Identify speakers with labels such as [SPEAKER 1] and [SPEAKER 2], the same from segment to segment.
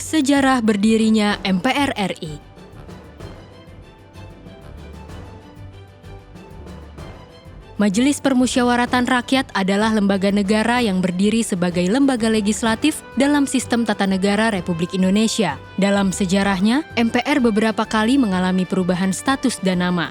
[SPEAKER 1] Sejarah berdirinya MPR RI. Majelis Permusyawaratan Rakyat adalah lembaga negara yang berdiri sebagai lembaga legislatif dalam sistem tata negara Republik Indonesia. Dalam sejarahnya, MPR beberapa kali mengalami perubahan status dan nama.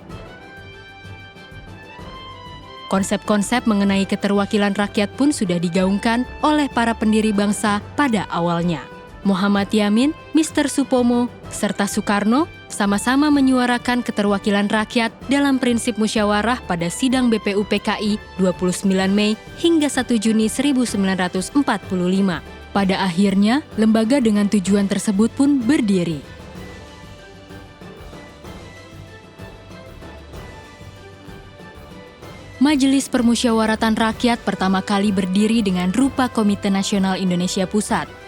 [SPEAKER 1] Konsep-konsep mengenai keterwakilan rakyat pun sudah digaungkan oleh para pendiri bangsa pada awalnya. Muhammad Yamin, Mr. Supomo, serta Soekarno sama-sama menyuarakan keterwakilan rakyat dalam prinsip musyawarah pada sidang BPUPKI 29 Mei hingga 1 Juni 1945. Pada akhirnya, lembaga dengan tujuan tersebut pun berdiri. Majelis Permusyawaratan Rakyat pertama kali berdiri dengan rupa Komite Nasional Indonesia Pusat.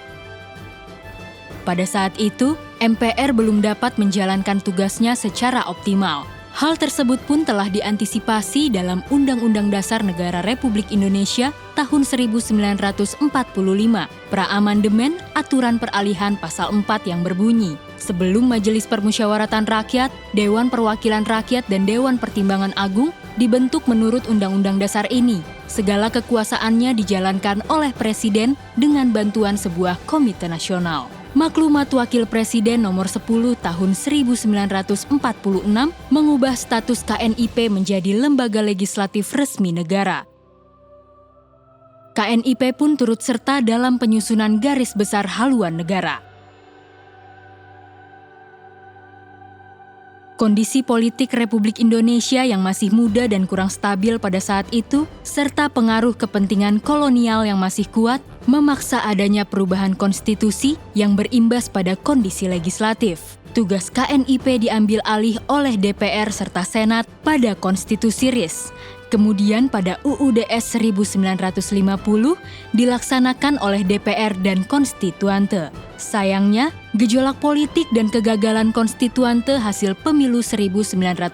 [SPEAKER 1] Pada saat itu, MPR belum dapat menjalankan tugasnya secara optimal. Hal tersebut pun telah diantisipasi dalam Undang-Undang Dasar Negara Republik Indonesia tahun 1945, pra-amandemen Aturan Peralihan Pasal 4 yang berbunyi, sebelum Majelis Permusyawaratan Rakyat, Dewan Perwakilan Rakyat dan Dewan Pertimbangan Agung dibentuk menurut Undang-Undang Dasar ini. Segala kekuasaannya dijalankan oleh Presiden dengan bantuan sebuah komite nasional. Maklumat Wakil Presiden nomor 10 tahun 1946 mengubah status KNIP menjadi lembaga legislatif resmi negara. KNIP pun turut serta dalam penyusunan garis besar haluan negara. Kondisi politik Republik Indonesia yang masih muda dan kurang stabil pada saat itu, serta pengaruh kepentingan kolonial yang masih kuat, memaksa adanya perubahan konstitusi yang berimbas pada kondisi legislatif. Tugas KNIP diambil alih oleh DPR serta Senat pada Konstitusi RIS. Kemudian pada UUDS 1950 dilaksanakan oleh DPR dan konstituante. Sayangnya, gejolak politik dan kegagalan konstituante hasil pemilu 1955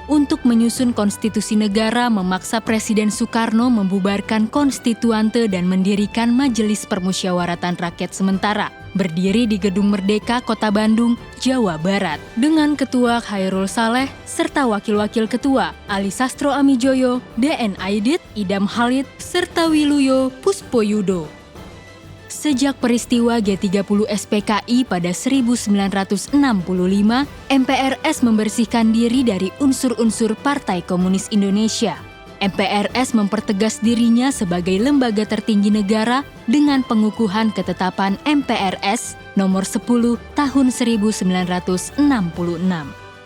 [SPEAKER 1] untuk menyusun konstitusi negara memaksa Presiden Soekarno membubarkan konstituante dan mendirikan Majelis Permusyawaratan Rakyat sementara, berdiri di Gedung Merdeka, Kota Bandung, Jawa Barat, dengan Ketua Khairul Saleh serta Wakil-Wakil Ketua Ali Sastro Amijoyo, D.N. Aidit, Idam Halid, serta Wiluyo Puspoyudo. Sejak peristiwa G30 SPKI pada 1965, MPRS membersihkan diri dari unsur-unsur Partai Komunis Indonesia. MPRS mempertegas dirinya sebagai lembaga tertinggi negara dengan pengukuhan ketetapan MPRS nomor 10 tahun 1966.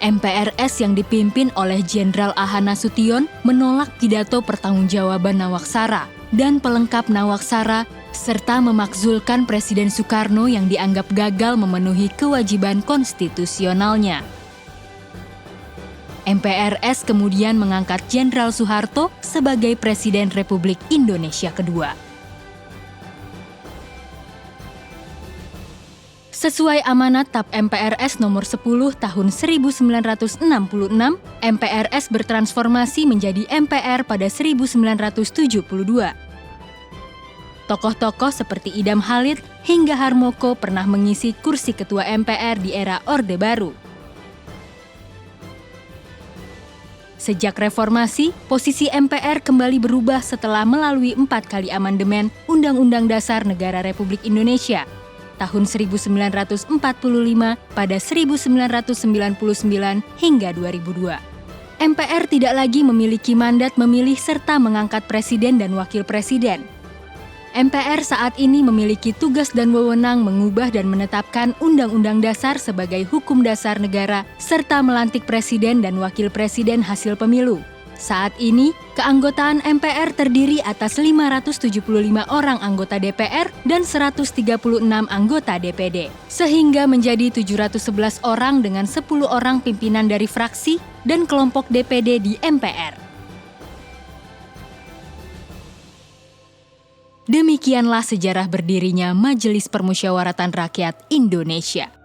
[SPEAKER 1] MPRS yang dipimpin oleh Jenderal A.H. Nasution menolak pidato pertanggungjawaban Nawaksara dan pelengkap Nawaksara serta memakzulkan Presiden Soekarno yang dianggap gagal memenuhi kewajiban konstitusionalnya. MPRS kemudian mengangkat Jenderal Soeharto sebagai Presiden Republik Indonesia kedua. Sesuai amanat TAP MPRS nomor 10 tahun 1966, MPRS bertransformasi menjadi MPR pada 1972. Tokoh-tokoh seperti Idam Halid hingga Harmoko pernah mengisi kursi ketua MPR di era Orde Baru. Sejak reformasi, posisi MPR kembali berubah setelah melalui 4 kali amandemen Undang-Undang Dasar Negara Republik Indonesia tahun 1945 pada 1999 hingga 2002. MPR tidak lagi memiliki mandat memilih serta mengangkat presiden dan wakil presiden. MPR saat ini memiliki tugas dan wewenang mengubah dan menetapkan Undang-Undang Dasar sebagai hukum dasar negara serta melantik presiden dan wakil presiden hasil pemilu. Saat ini, keanggotaan MPR terdiri atas 575 orang anggota DPR dan 136 anggota DPD, sehingga menjadi 711 orang dengan 10 orang pimpinan dari fraksi dan kelompok DPD di MPR. Demikianlah sejarah berdirinya Majelis Permusyawaratan Rakyat Indonesia.